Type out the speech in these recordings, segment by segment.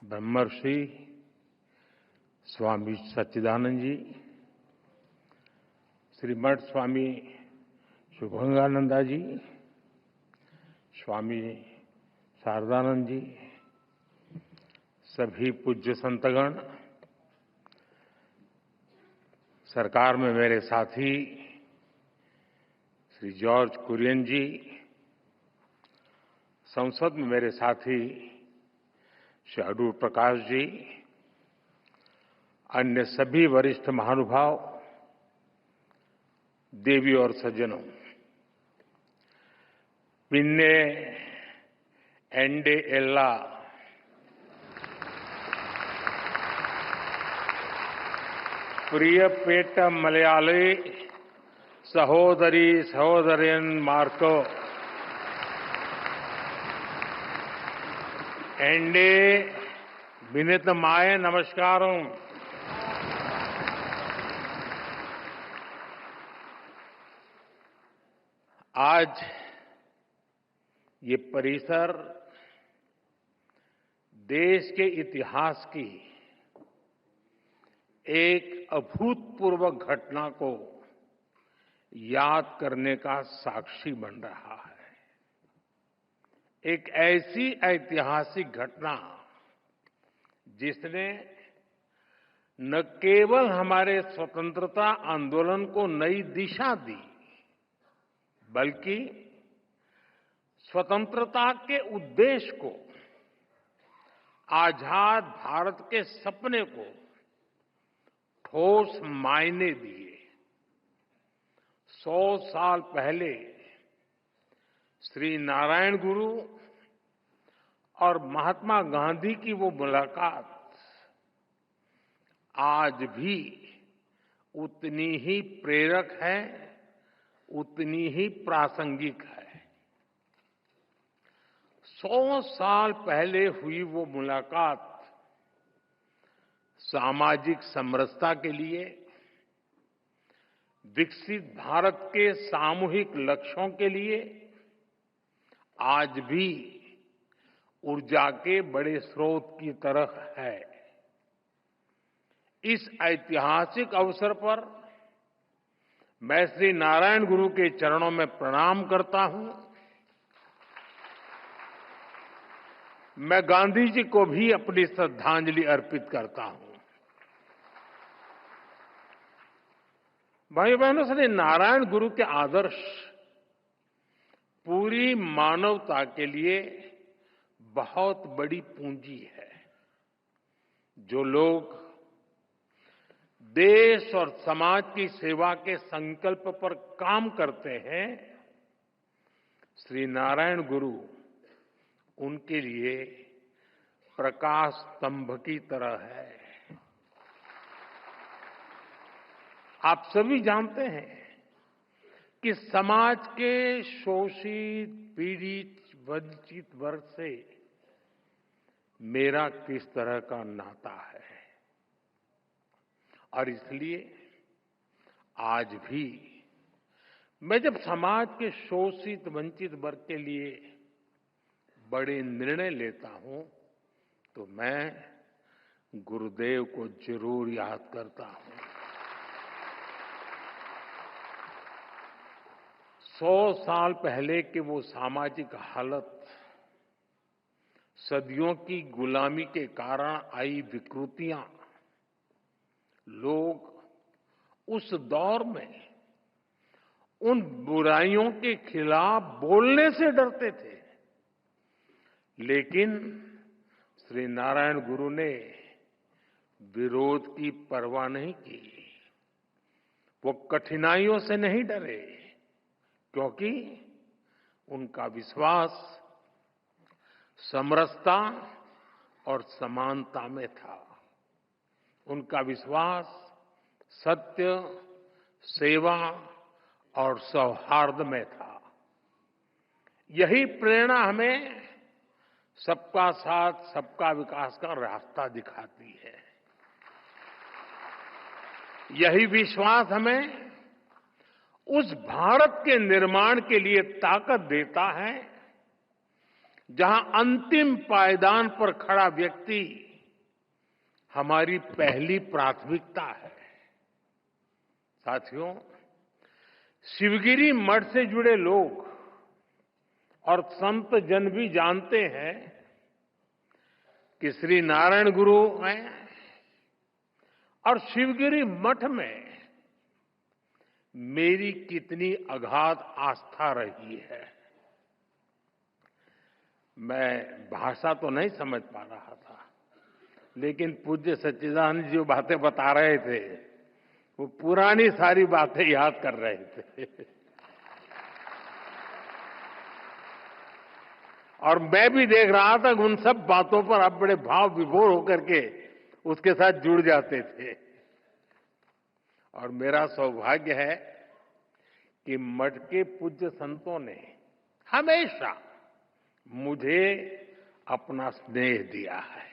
ब्रह्मर्षि स्वामी सच्चिदानंद जी, श्रीमठ स्वामी शुभंगानंदा जी, स्वामी शारदानंद जी, सभी पूज्य संतगण, सरकार में मेरे साथी श्री जॉर्ज कुरियन जी, संसद में मेरे साथी श्री अडूर प्रकाश जी, अन्य सभी वरिष्ठ महानुभाव, देवी और सज्जनों, पिन्ने एंडे एल्ला प्रियपेट मलयाली सहोदरी सहोदरन मार्को एंडे विनीतमाय नमस्कारों। आज ये परिसर देश के इतिहास की एक अभूतपूर्व घटना को याद करने का साक्षी बन रहा है। एक ऐसी ऐतिहासिक घटना जिसने न केवल हमारे स्वतंत्रता आंदोलन को नई दिशा दी, बल्कि स्वतंत्रता के उद्देश्य को, आजाद भारत के सपने को ठोस मायने दिए। 100 साल पहले श्री नारायण गुरु और महात्मा गांधी की वो मुलाकात आज भी उतनी ही प्रेरक है, उतनी ही प्रासंगिक है। 100 साल पहले हुई वो मुलाकात सामाजिक समरसता के लिए, विकसित भारत के सामूहिक लक्ष्यों के लिए आज भी ऊर्जा के बड़े स्रोत की तरह है। इस ऐतिहासिक अवसर पर मैं श्री नारायण गुरु के चरणों में प्रणाम करता हूं। मैं गांधी जी को भी अपनी श्रद्धांजलि अर्पित करता हूं। भाइयों बहनों, श्री नारायण गुरु के आदर्श पूरी मानवता के लिए बहुत बड़ी पूंजी है। जो लोग देश और समाज की सेवा के संकल्प पर काम करते हैं, श्री नारायण गुरु उनके लिए प्रकाश स्तंभ की तरह है। आप सभी जानते हैं कि समाज के शोषित, पीड़ित, वंचित वर्ग से मेरा किस तरह का नाता है, और इसलिए आज भी मैं जब समाज के शोषित, वंचित वर्ग के लिए बड़े निर्णय लेता हूं, तो मैं गुरुदेव को जरूर याद करता हूं। 100 साल पहले के वो सामाजिक हालत, सदियों की गुलामी के कारण आई विकृतियां, लोग उस दौर में उन बुराइयों के खिलाफ बोलने से डरते थे, लेकिन श्री नारायण गुरु ने विरोध की परवाह नहीं की। वो कठिनाइयों से नहीं डरे, क्योंकि उनका विश्वास समरसता और समानता में था। उनका विश्वास सत्य, सेवा और सौहार्द में था। यही प्रेरणा हमें सबका साथ, सबका विकास का रास्ता दिखाती है। यही विश्वास हमें उस भारत के निर्माण के लिए ताकत देता है, जहां अंतिम पायदान पर खड़ा व्यक्ति हमारी पहली प्राथमिकता है। साथियों, शिवगिरी मठ से जुड़े लोग और संत जन भी जानते हैं कि श्री नारायण गुरु में और शिवगिरी मठ में मेरी कितनी अगाध आस्था रही है। मैं भाषा तो नहीं समझ पा रहा था, लेकिन पूज्य सच्चिदानंद जी जो बातें बता रहे थे, वो पुरानी सारी बातें याद कर रहे थे। और मैं भी देख रहा था कि उन सब बातों पर आप बड़े भाव विभोर होकर के उसके साथ जुड़ जाते थे। और मेरा सौभाग्य है कि मठ के पूज्य संतों ने हमेशा मुझे अपना स्नेह दिया है।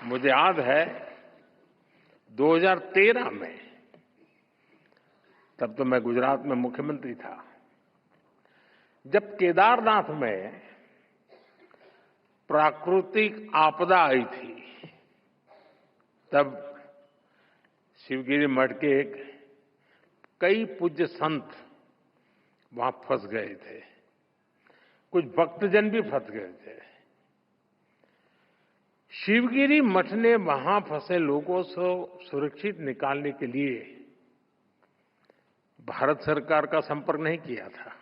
मुझे याद है 2013 में, तब तो मैं गुजरात में मुख्यमंत्री था, जब केदारनाथ में प्राकृतिक आपदा आई थी, तब शिवगिरी मठ के कई पूज्य संत वहां फंस गए थे, कुछ भक्तजन भी फंस गए थे। शिवगिरी मठ ने वहां फंसे लोगों को सुरक्षित निकालने के लिए भारत सरकार का संपर्क नहीं किया था।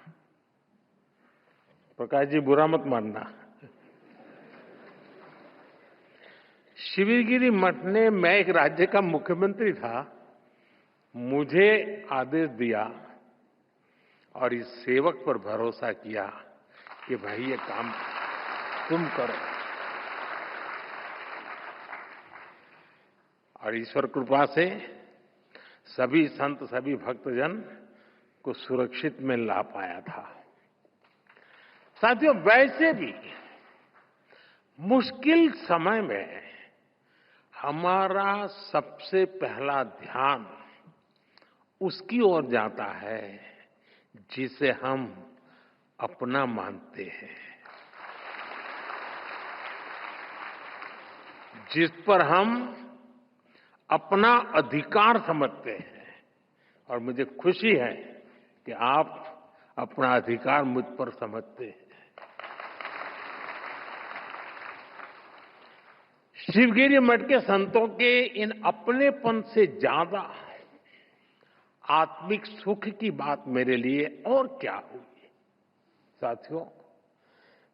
प्रकाश जी, बुरा मत मानना। शिवगिरी मठ ने, मैं एक राज्य का मुख्यमंत्री था, मुझे आदेश दिया और इस सेवक पर भरोसा किया कि भाई ये काम तुम करो। और ईश्वर कृपा से सभी संत, सभी भक्तजन को सुरक्षित में ला पाया था। साथियों, वैसे भी मुश्किल समय में हमारा सबसे पहला ध्यान उसकी ओर जाता है जिसे हम अपना मानते हैं, जिस पर हम अपना अधिकार समझते हैं। और मुझे खुशी है कि आप अपना अधिकार मुझ पर समझते हैं। शिवगिरी मठ के संतों के इन अपनेपन से ज्यादा आत्मिक सुख की बात मेरे लिए और क्या हुई। साथियों,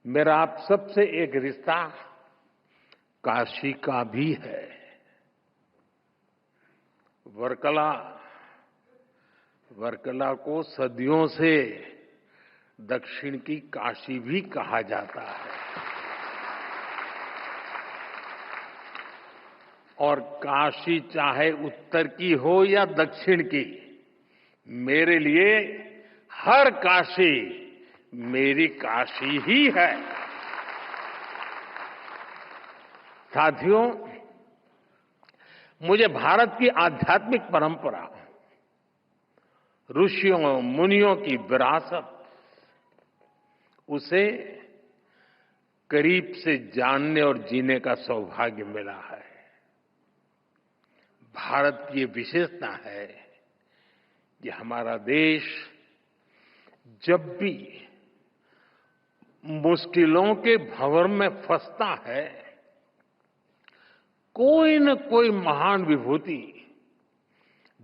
मेरा आप सबसे एक रिश्ता काशी का भी है। वर्कला को सदियों से दक्षिण की काशी भी कहा जाता है। और काशी चाहे उत्तर की हो या दक्षिण की, मेरे लिए हर काशी मेरी काशी ही है। साथियों, मुझे भारत की आध्यात्मिक परंपरा, ऋषियों मुनियों की विरासत, उसे करीब से जानने और जीने का सौभाग्य मिला है। भारत की ये विशेषता है कि हमारा देश जब भी मुश्किलों के भंवर में फंसता है, कोई न कोई महान विभूति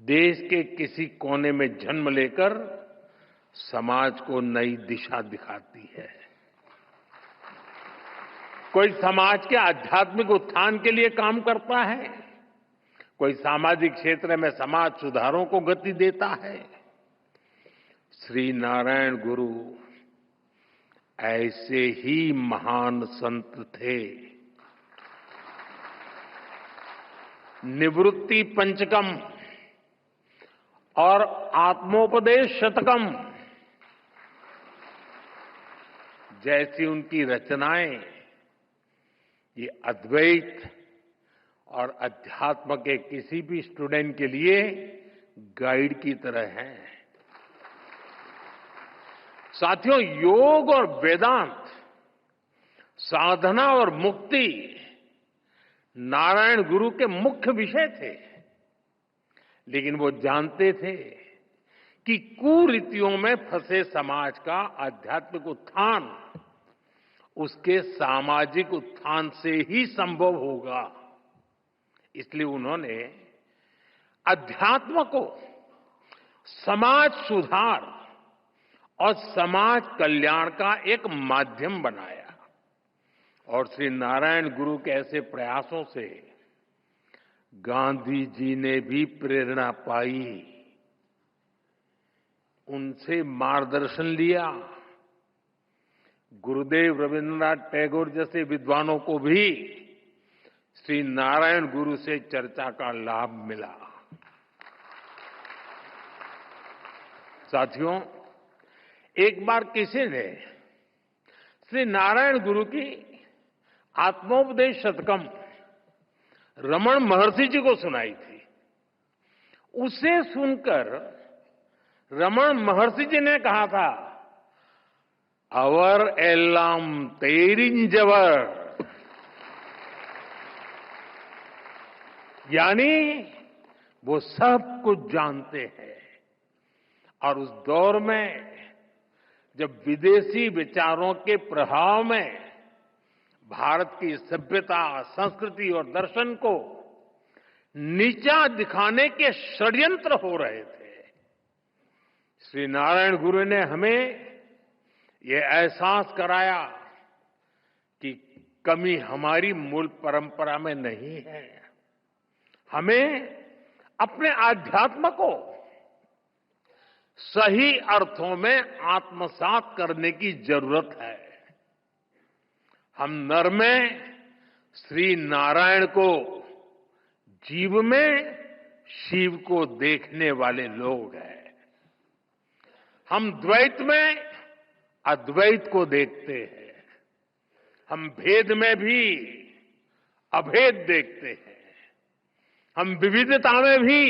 देश के किसी कोने में जन्म लेकर समाज को नई दिशा दिखाती है। कोई समाज के आध्यात्मिक उत्थान के लिए काम करता है, कोई सामाजिक क्षेत्र में समाज सुधारों को गति देता है। श्री नारायण गुरु ऐसे ही महान संत थे। निवृत्ति पंचकम और आत्मोपदेश शतकम जैसी उनकी रचनाएं ये अद्वैत और अध्यात्म के किसी भी स्टूडेंट के लिए गाइड की तरह हैं। साथियों, योग और वेदांत साधना और मुक्ति नारायण गुरु के मुख्य विषय थे। लेकिन वो जानते थे कि कुरीतियों में फंसे समाज का आध्यात्मिक उत्थान उसके सामाजिक उत्थान से ही संभव होगा। इसलिए उन्होंने अध्यात्म को समाज सुधार और समाज कल्याण का एक माध्यम बनाया। और श्री नारायण गुरु के ऐसे प्रयासों से गांधी जी ने भी प्रेरणा पाई, उनसे मार्गदर्शन लिया। गुरुदेव रविन्द्रनाथ टैगोर जैसे विद्वानों को भी श्री नारायण गुरु से चर्चा का लाभ मिला। साथियों, एक बार किसी ने श्री नारायण गुरु की आत्मोपदेश शतकम रमण महर्षि जी को सुनाई थी। उसे सुनकर रमण महर्षि जी ने कहा था, अवर एल्लाम तेरिंजवर, यानी वो सब कुछ जानते हैं। और उस दौर में जब विदेशी विचारों के प्रभाव में भारत की सभ्यता, संस्कृति और दर्शन को नीचा दिखाने के षड्यंत्र हो रहे थे, श्री नारायण गुरु ने हमें ये एहसास कराया कि कमी हमारी मूल परंपरा में नहीं है। हमें अपने आध्यात्म को सही अर्थों में आत्मसात करने की जरूरत है। हम नर में श्री नारायण को, जीव में शिव को देखने वाले लोग हैं। हम द्वैत में अद्वैत को देखते हैं। हम भेद में भी अभेद देखते हैं। हम विविधता में भी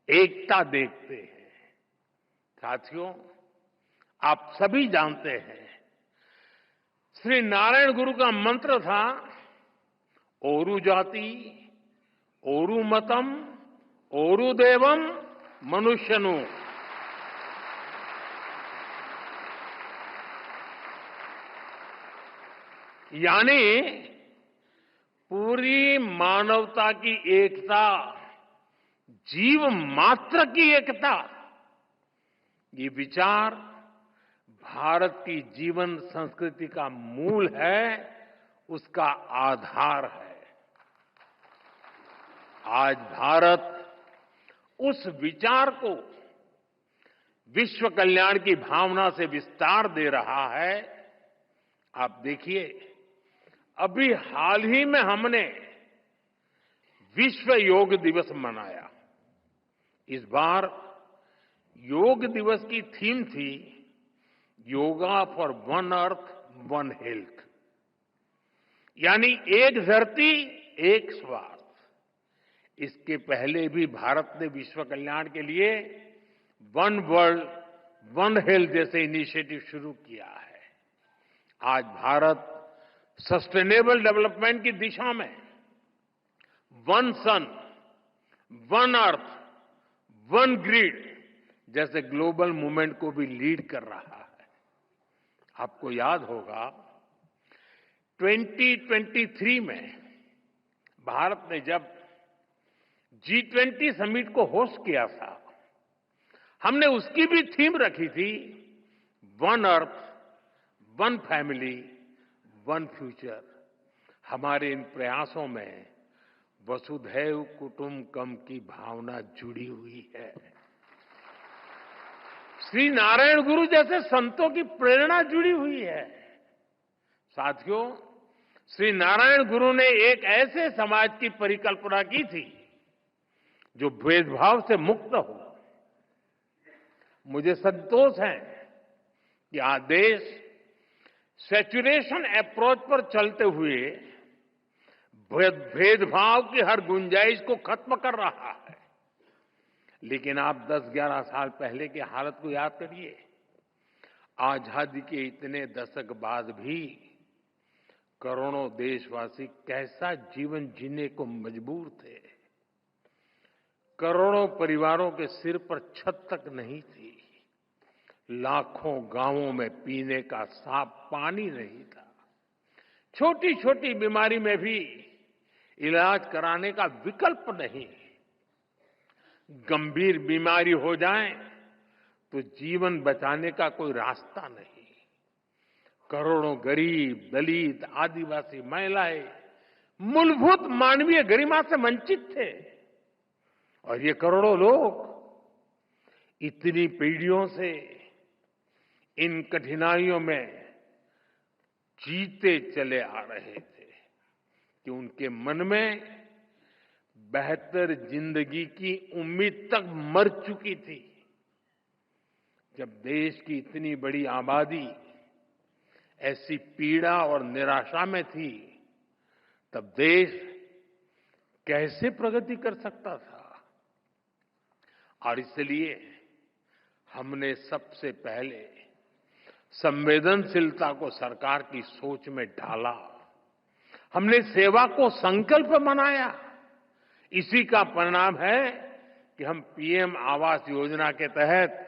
एकता देखते हैं। साथियों, आप सभी जानते हैं, श्री नारायण गुरु का मंत्र था, ओरु जाति, ओरु मतम, ओरु देवम, मनुष्यनु। यानी पूरी मानवता की एकता, जीव मात्र की एकता, ये विचार भारत की जीवन संस्कृति का मूल है, उसका आधार है। आज भारत उस विचार को विश्व कल्याण की भावना से विस्तार दे रहा है। आप देखिए, अभी हाल ही में हमने विश्व योग दिवस मनाया। इस बार योग दिवस की थीम थी, yoga for one earth one health, यानी एक धरती एक स्वास्थ्य। इसके पहले भी भारत ने विश्व कल्याण के लिए वन वर्ल्ड वन हेल्थ जैसे इनिशिएटिव शुरू किया है। आज भारत सस्टेनेबल डेवलपमेंट की दिशा में वन सन, वन अर्थ, वन ग्रिड जैसे ग्लोबल मूवमेंट को भी लीड कर रहा है। आपको याद होगा 2023 में भारत ने जब G20 समिट को होस्ट किया था, हमने उसकी भी थीम रखी थी, one earth, one family, one future. हमारे इन प्रयासों में वसुधैव कुटुंबकम की भावना जुड़ी हुई है। श्री नारायण गुरु जैसे संतों की प्रेरणा जुड़ी हुई है। साथियों, श्री नारायण गुरु ने एक ऐसे समाज की परिकल्पना की थी जो भेदभाव से मुक्त हो। मुझे संतोष है कि आज देश सेचुरेशन अप्रोच पर चलते हुए भेदभाव की हर गुंजाइश को खत्म कर रहा है। लेकिन आप 10-11 साल पहले की हालत को याद करिए। आजादी के इतने दशक बाद भी करोड़ों देशवासी कैसा जीवन जीने को मजबूर थे। करोड़ों परिवारों के सिर पर छत तक नहीं थी। लाखों गांवों में पीने का साफ पानी नहीं था। छोटी छोटी बीमारी में भी इलाज कराने का विकल्प नहीं। गंभीर बीमारी हो जाए तो जीवन बचाने का कोई रास्ता नहीं। करोड़ों गरीब, दलित, आदिवासी महिलाएं मूलभूत मानवीय गरिमा से वंचित थे। और ये करोड़ों लोग इतनी पीढ़ियों से इन कठिनाइयों में जीते चले आ रहे थे कि उनके मन में बेहतर जिंदगी की उम्मीद तक मर चुकी थी। जब देश की इतनी बड़ी आबादी ऐसी पीड़ा और निराशा में थी, तब देश कैसे प्रगति कर सकता था। और इसलिए हमने सबसे पहले संवेदनशीलता को सरकार की सोच में ढाला। हमने सेवा को संकल्प बनाया। इसी का परिणाम है कि हम पीएम आवास योजना के तहत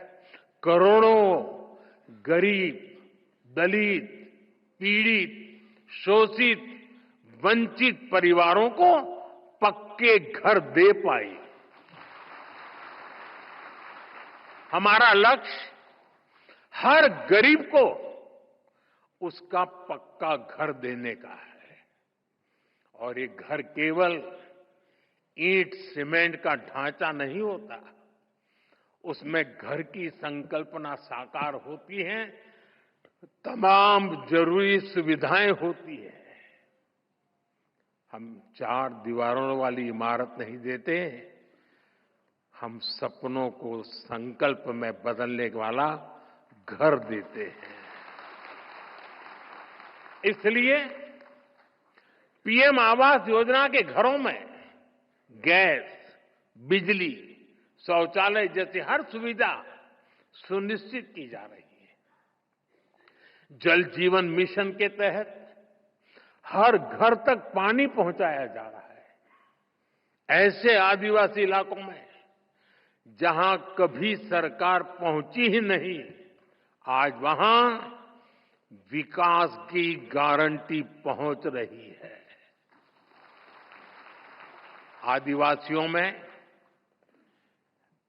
करोड़ों गरीब, दलित, पीड़ित, शोषित, वंचित परिवारों को पक्के घर दे पाए। हमारा लक्ष्य हर गरीब को उसका पक्का घर देने का है। और ये घर केवल ईंट सीमेंट का ढांचा नहीं होता, उसमें घर की संकल्पना साकार होती है, तमाम जरूरी सुविधाएं होती है। हम 4 दीवारों वाली इमारत नहीं देते, हम सपनों को संकल्प में बदलने वाला घर देते हैं। इसलिए पीएम आवास योजना के घरों में गैस, बिजली, शौचालय जैसी हर सुविधा सुनिश्चित की जा रही है। जल जीवन मिशन के तहत हर घर तक पानी पहुंचाया जा रहा है। ऐसे आदिवासी इलाकों में जहां कभी सरकार पहुंची ही नहीं, आज वहां विकास की गारंटी पहुंच रही है। आदिवासियों में,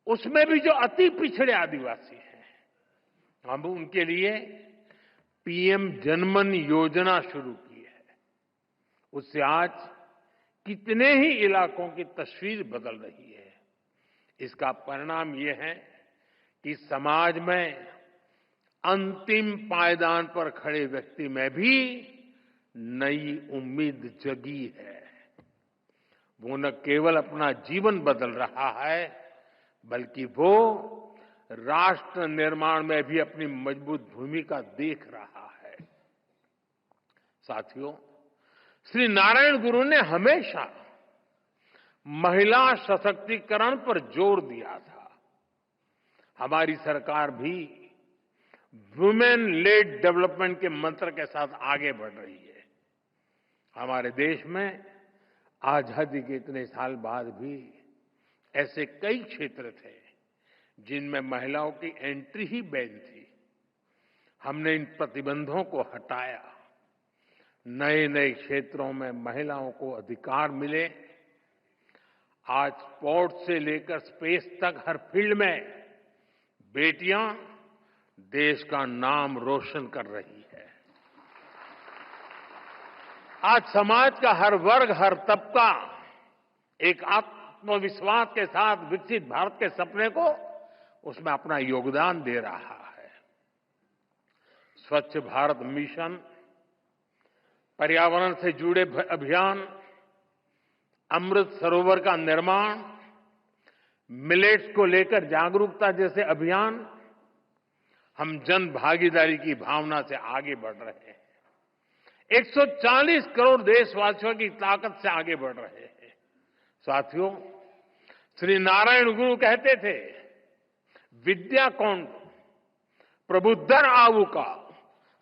उसमें भी जो अति पिछड़े आदिवासी हैं, हम उनके लिए पीएम जनमन योजना शुरू की है। उससे आज कितने ही इलाकों की तस्वीर बदल रही है। इसका परिणाम ये है कि समाज में अंतिम पायदान पर खड़े व्यक्ति में भी नई उम्मीद जगी है। वो न केवल अपना जीवन बदल रहा है, बल्कि वो राष्ट्र निर्माण में भी अपनी मजबूत भूमिका देख रहा है। साथियों, श्री नारायण गुरु ने हमेशा महिला सशक्तिकरण पर जोर दिया था। हमारी सरकार भी वुमेन लेड डेवलपमेंट के मंत्र के साथ आगे बढ़ रही है। हमारे देश में आजादी के इतने साल बाद भी ऐसे कई क्षेत्र थे जिनमें महिलाओं की एंट्री ही बैन थी। हमने इन प्रतिबंधों को हटाया। नए नए क्षेत्रों में महिलाओं को अधिकार मिले। आज स्पोर्ट्स से लेकर स्पेस तक हर फील्ड में बेटियां देश का नाम रोशन कर रही है। आज समाज का हर वर्ग, हर तबका एक आत्मविश्वास के साथ विकसित भारत के सपने को उसमें अपना योगदान दे रहा है। स्वच्छ भारत मिशन, पर्यावरण से जुड़े अभियान, अमृत सरोवर का निर्माण, मिलेट्स को लेकर जागरूकता जैसे अभियान, हम जन भागीदारी की भावना से आगे बढ़ रहे हैं। 140 करोड़ देशवासियों की ताकत से आगे बढ़ रहे हैं। साथियों, श्री नारायण गुरु कहते थे, विद्या कौन प्रबुद्धर आवुका,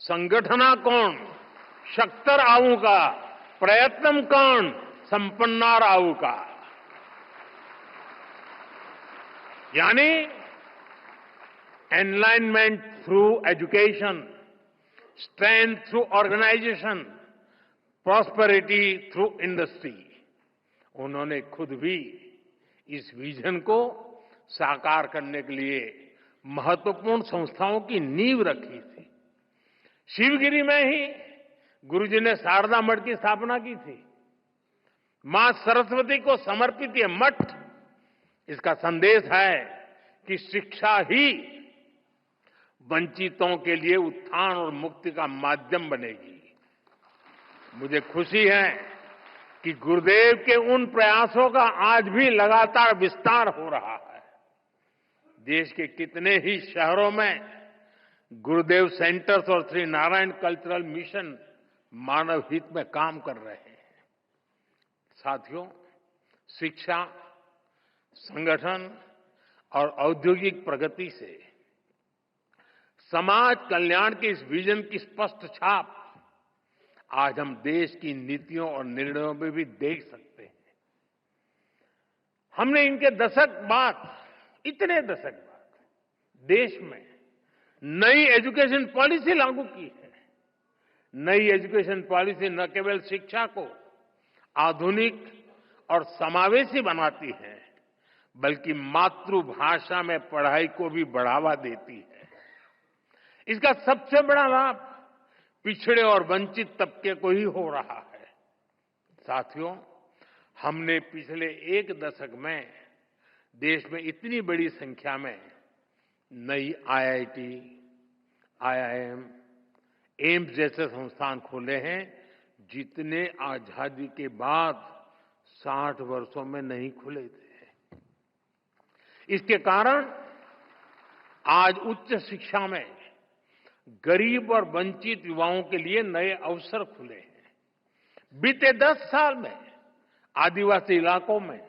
संगठना कौन शक्तर आऊ का प्रयत्नम कण संपन्नार आऊ का, यानी enlightenment through education, strength through organisation, prosperity through industry. उन्होंने खुद भी इस विजन को साकार करने के लिए महत्वपूर्ण संस्थाओं की नींव रखी थी। शिवगिरी में ही गुरुजी ने शारदा मठ की स्थापना की थी। मां सरस्वती को समर्पित ये मठ, इसका संदेश है कि शिक्षा ही वंचितों के लिए उत्थान और मुक्ति का माध्यम बनेगी। मुझे खुशी है कि गुरुदेव के उन प्रयासों का आज भी लगातार विस्तार हो रहा है। देश के कितने ही शहरों में गुरुदेव सेंटर्स और श्री नारायण कल्चरल मिशन मानव हित में काम कर रहे हैं। साथियों, शिक्षा, संगठन और औद्योगिक प्रगति से समाज कल्याण के इस विजन की स्पष्ट छाप आज हम देश की नीतियों और निर्णयों में भी देख सकते हैं। हमने इनके दशक बाद, इतने दशक बाद देश में नई एजुकेशन पॉलिसी लागू की है। नई एजुकेशन पॉलिसी न केवल शिक्षा को आधुनिक और समावेशी बनाती है, बल्कि मातृभाषा में पढ़ाई को भी बढ़ावा देती है। इसका सबसे बड़ा लाभ पिछड़े और वंचित तबके को ही हो रहा है। साथियों, हमने पिछले एक दशक में देश में इतनी बड़ी संख्या में नई आईआईटी, आईआईएम, एम्स जैसे संस्थान खोले हैं, जितने आजादी के बाद 60 वर्षों में नहीं खुले थे। इसके कारण आज उच्च शिक्षा में गरीब और वंचित युवाओं के लिए नए अवसर खुले हैं। बीते 10 साल में आदिवासी इलाकों में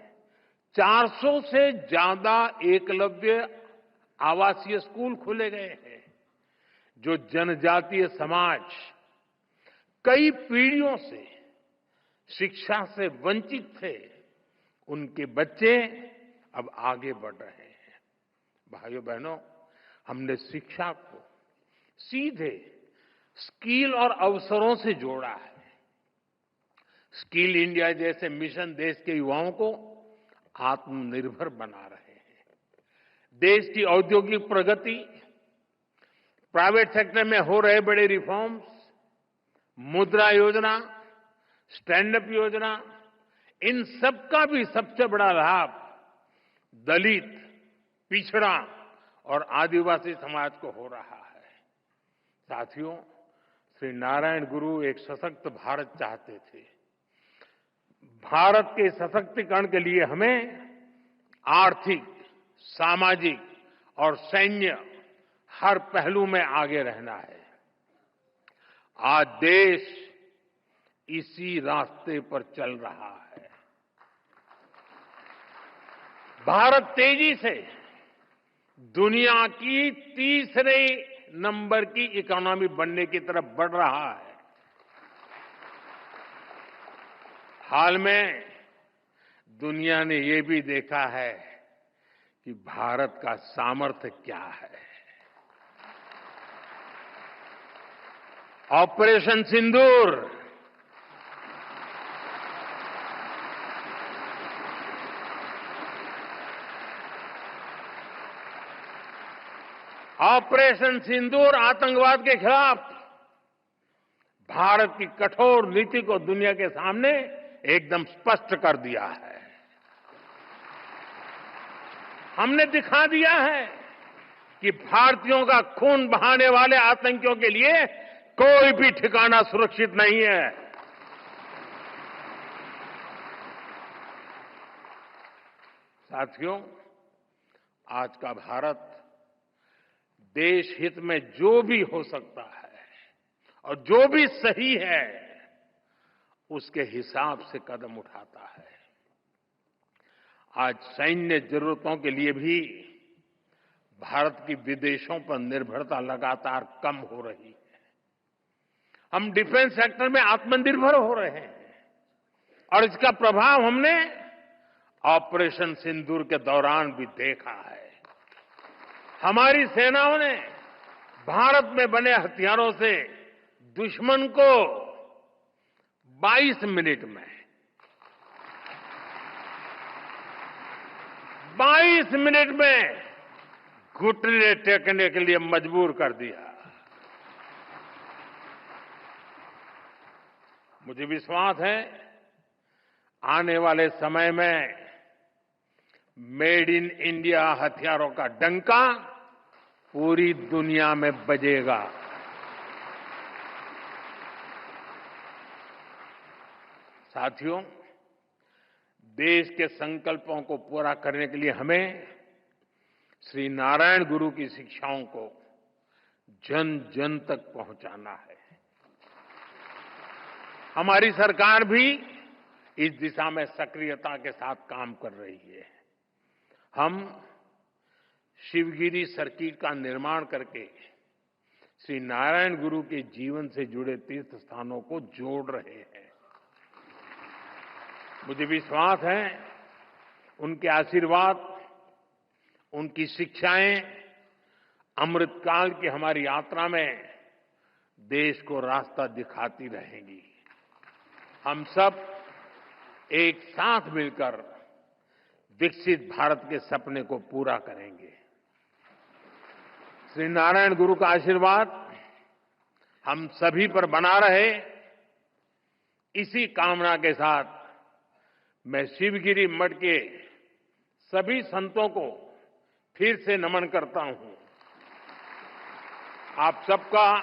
400 से ज्यादा एकलव्य आवासीय स्कूल खोले गए हैं। जो जनजातीय समाज कई पीढ़ियों से शिक्षा से वंचित थे, उनके बच्चे अब आगे बढ़ रहे हैं। भाइयों बहनों, हमने शिक्षा को सीधे स्किल और अवसरों से जोड़ा है। स्किल इंडिया जैसे मिशन देश के युवाओं को आत्मनिर्भर बना रहे हैं। देश की औद्योगिक प्रगति, प्राइवेट सेक्टर में हो रहे बड़े रिफॉर्म्स, मुद्रा योजना, स्टैंड अप योजना, इन सबका भी सबसे बड़ा लाभ दलित, पिछड़ा और आदिवासी समाज को हो रहा है। साथियों, श्री नारायण गुरु एक सशक्त भारत चाहते थे। भारत के सशक्तिकरण के लिए हमें आर्थिक, सामाजिक और सैन्य हर पहलू में आगे रहना है। आज देश इसी रास्ते पर चल रहा है। भारत तेजी से दुनिया की तीसरे नंबर की इकोनॉमी बनने की तरफ बढ़ रहा है। हाल में दुनिया ने ये भी देखा है कि भारत का सामर्थ्य क्या है। ऑपरेशन सिंदूर, ऑपरेशन सिंदूर आतंकवाद के खिलाफ भारत की कठोर नीति को दुनिया के सामने एकदम स्पष्ट कर दिया है। हमने दिखा दिया है कि भारतीयों का खून बहाने वाले आतंकियों के लिए कोई भी ठिकाना सुरक्षित नहीं है। साथियों, आज का भारत देश हित में जो भी हो सकता है और जो भी सही है, उसके हिसाब से कदम उठाता है। आज सैन्य जरूरतों के लिए भी भारत की विदेशों पर निर्भरता लगातार कम हो रही है। हम डिफेंस सेक्टर में आत्मनिर्भर हो रहे हैं और इसका प्रभाव हमने ऑपरेशन सिंदूर के दौरान भी देखा है। हमारी सेनाओं ने भारत में बने हथियारों से दुश्मन को 22 मिनट में 22 मिनट में घुटने टेकने के लिए मजबूर कर दिया। मुझे विश्वास है आने वाले समय में मेड इन इंडिया हथियारों का डंका पूरी दुनिया में बजेगा। साथियों, देश के संकल्पों को पूरा करने के लिए हमें श्री नारायण गुरु की शिक्षाओं को जन जन तक पहुंचाना है। हमारी सरकार भी इस दिशा में सक्रियता के साथ काम कर रही है। हम शिवगिरी सर्किट का निर्माण करके श्री नारायण गुरु के जीवन से जुड़े तीर्थ स्थानों को जोड़ रहे हैं। मुझे विश्वास है उनके आशीर्वाद, उनकी शिक्षाएं अमृतकाल की हमारी यात्रा में देश को रास्ता दिखाती रहेंगी। हम सब एक साथ मिलकर विकसित भारत के सपने को पूरा करेंगे। श्री नारायण गुरु का आशीर्वाद हम सभी पर बना रहे, इसी कामना के साथ मैं शिवगिरी मठ के सभी संतों को फिर से नमन करता हूं। आप सबका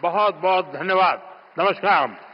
बहुत बहुत धन्यवाद। नमस्कार।